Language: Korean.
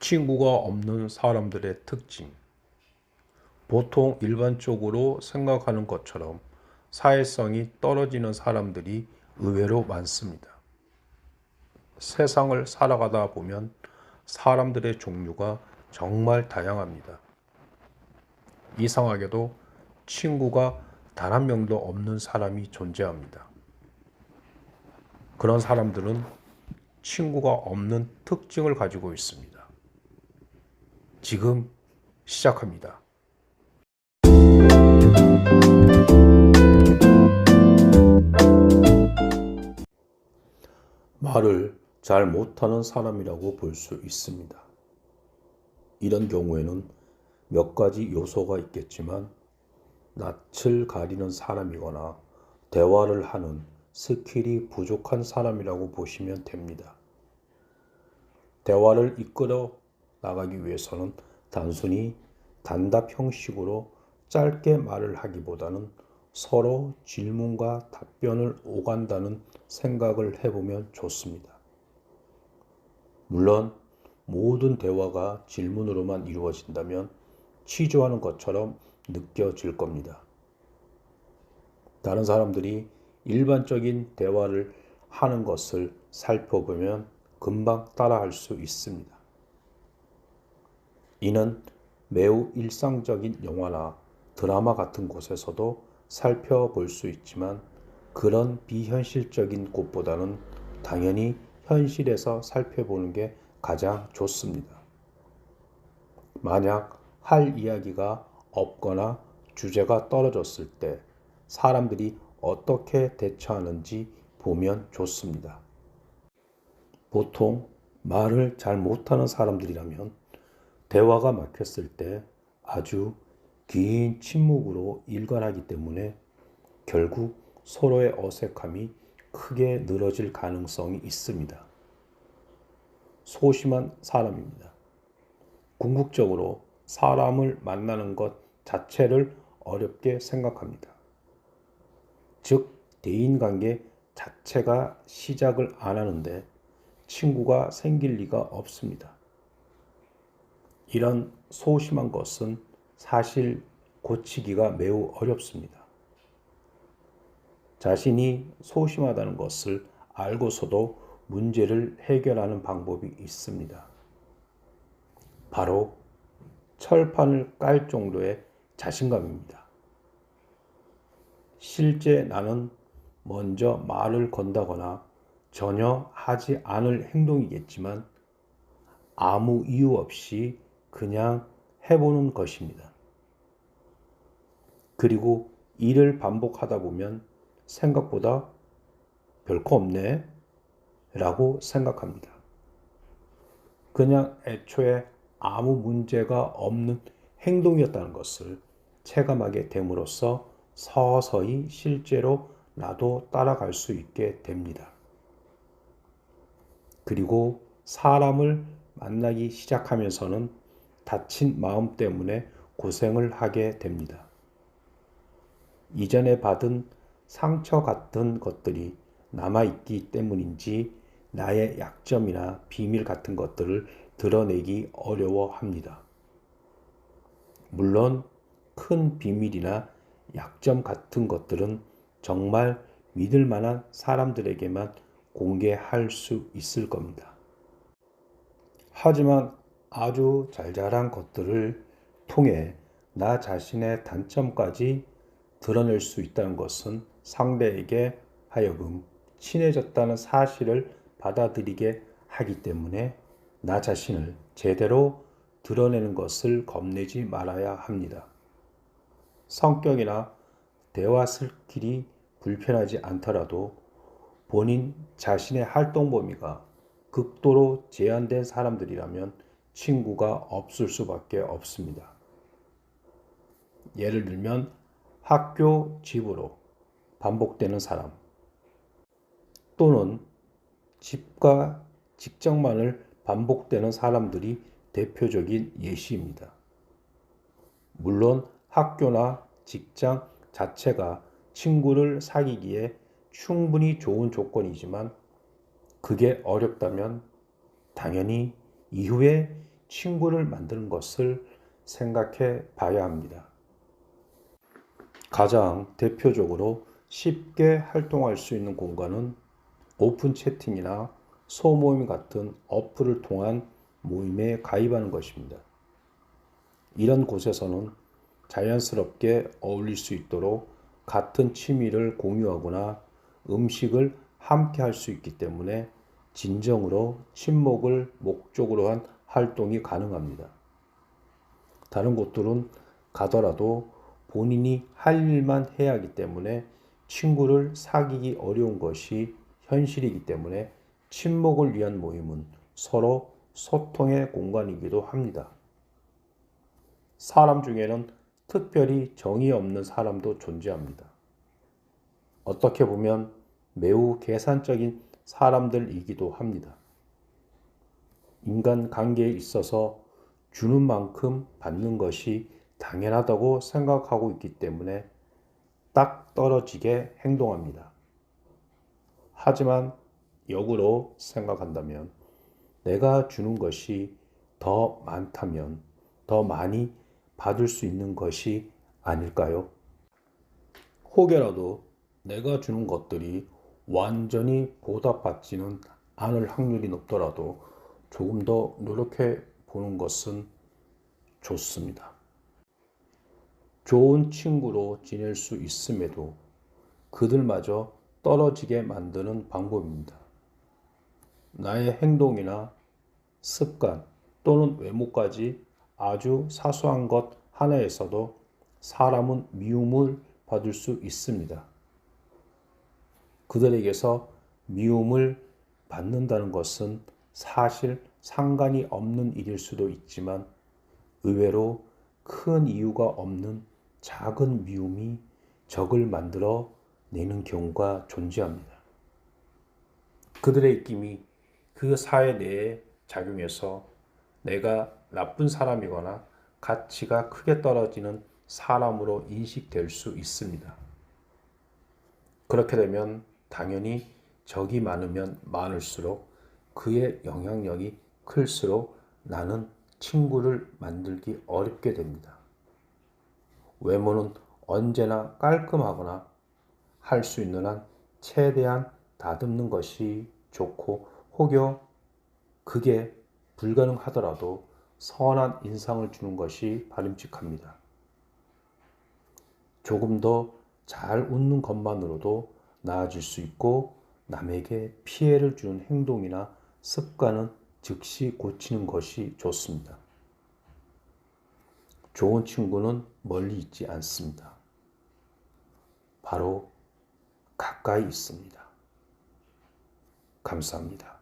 친구가 없는 사람들의 특징. 보통 일반적으로 생각하는 것처럼 사회성이 떨어지는 사람들이 의외로 많습니다. 세상을 살아가다 보면 사람들의 종류가 정말 다양합니다. 이상하게도 친구가 단 한 명도 없는 사람이 존재합니다. 그런 사람들은 친구가 없는 특징을 가지고 있습니다. 지금 시작합니다. 말을 잘 못하는 사람이라고 볼 수 있습니다. 이런 경우에는 몇 가지 요소가 있겠지만 낯을 가리는 사람이거나 대화를 하는 스킬이 부족한 사람이라고 보시면 됩니다. 대화를 이끌어 나가기 위해서는 단순히 단답 형식으로 짧게 말을 하기보다는 서로 질문과 답변을 오간다는 생각을 해보면 좋습니다. 물론 모든 대화가 질문으로만 이루어진다면 취조하는 것처럼 느껴질 겁니다. 다른 사람들이 일반적인 대화를 하는 것을 살펴보면 금방 따라할 수 있습니다. 이는 매우 일상적인 영화나 드라마 같은 곳에서도 살펴볼 수 있지만 그런 비현실적인 곳보다는 당연히 현실에서 살펴보는 게 가장 좋습니다. 만약 할 이야기가 없거나 주제가 떨어졌을 때 사람들이 어떻게 대처하는지 보면 좋습니다. 보통 말을 잘 못하는 사람들이라면 대화가 막혔을 때 아주 긴 침묵으로 일관하기 때문에 결국 서로의 어색함이 크게 늘어질 가능성이 있습니다. 소심한 사람입니다. 궁극적으로 사람을 만나는 것 자체를 어렵게 생각합니다. 즉, 대인관계 자체가 시작을 안 하는데 친구가 생길 리가 없습니다. 이런 소심한 것은 사실 고치기가 매우 어렵습니다. 자신이 소심하다는 것을 알고서도 문제를 해결하는 방법이 있습니다. 바로 철판을 깔 정도의 자신감입니다. 실제 나는 먼저 말을 건다거나 전혀 하지 않을 행동이겠지만 아무 이유 없이 그냥 해보는 것입니다. 그리고 이를 반복하다 보면 생각보다 별거 없네 라고 생각합니다. 그냥 애초에 아무 문제가 없는 행동이었다는 것을 체감하게 됨으로써 서서히 실제로 나도 따라갈 수 있게 됩니다. 그리고 사람을 만나기 시작하면서는 다친 마음 때문에 고생을 하게 됩니다. 이전에 받은 상처 같은 것들이 남아있기 때문인지 나의 약점이나 비밀 같은 것들을 드러내기 어려워합니다. 물론 큰 비밀이나 약점 같은 것들은 정말 믿을 만한 사람들에게만 공개할 수 있을 겁니다. 하지만 아주 잘잘한 것들을 통해 나 자신의 단점까지 드러낼 수 있다는 것은 상대에게 하여금 친해졌다는 사실을 받아들이게 하기 때문에 나 자신을 제대로 드러내는 것을 겁내지 말아야 합니다. 성격이나 대화 스킬이 불편하지 않더라도 본인 자신의 활동 범위가 극도로 제한된 사람들이라면 친구가 없을 수밖에 없습니다. 예를 들면 학교, 집으로 반복되는 사람 또는 집과 직장만을 반복되는 사람들이 대표적인 예시입니다. 물론 학교나 직장 자체가 친구를 사귀기에 충분히 좋은 조건이지만 그게 어렵다면 당연히 이후에 친구를 만드는 것을 생각해 봐야 합니다. 가장 대표적으로 쉽게 활동할 수 있는 공간은 오픈 채팅이나 소모임 같은 어플을 통한 모임에 가입하는 것입니다. 이런 곳에서는 자연스럽게 어울릴 수 있도록 같은 취미를 공유하거나 음식을 함께 할 수 있기 때문에 진정으로 친목을 목적으로 한 활동이 가능합니다. 다른 곳들은 가더라도 본인이 할 일만 해야 하기 때문에 친구를 사귀기 어려운 것이 현실이기 때문에 친목을 위한 모임은 서로 소통의 공간이기도 합니다. 사람 중에는 특별히 정이 없는 사람도 존재합니다. 어떻게 보면 매우 계산적인 사람들이기도 합니다. 인간 관계에 있어서 주는 만큼 받는 것이 당연하다고 생각하고 있기 때문에 딱 떨어지게 행동합니다. 하지만 역으로 생각한다면 내가 주는 것이 더 많다면 더 많이 받을 수 있는 것이 아닐까요? 혹여라도 내가 주는 것들이 완전히 보답받지는 않을 확률이 높더라도 조금 더 노력해 보는 것은 좋습니다. 좋은 친구로 지낼 수 있음에도 그들마저 떨어지게 만드는 방법입니다. 나의 행동이나 습관 또는 외모까지 아주 사소한 것 하나에서도 사람은 미움을 받을 수 있습니다. 그들에게서 미움을 받는다는 것은 사실 상관이 없는 일일 수도 있지만 의외로 큰 이유가 없는 작은 미움이 적을 만들어 내는 경우가 존재합니다. 그들의 입김이 그 사회 내에 작용해서 내가 나쁜 사람이거나 가치가 크게 떨어지는 사람으로 인식될 수 있습니다. 그렇게 되면 당연히 적이 많으면 많을수록 그의 영향력이 클수록 나는 친구를 만들기 어렵게 됩니다. 외모는 언제나 깔끔하거나 할 수 있는 한 최대한 다듬는 것이 좋고 혹여 그게 불가능하더라도 선한 인상을 주는 것이 바람직합니다. 조금 더 잘 웃는 것만으로도 나아질 수 있고 남에게 피해를 주는 행동이나 습관은 즉시 고치는 것이 좋습니다. 좋은 친구는 멀리 있지 않습니다. 바로 가까이 있습니다. 감사합니다.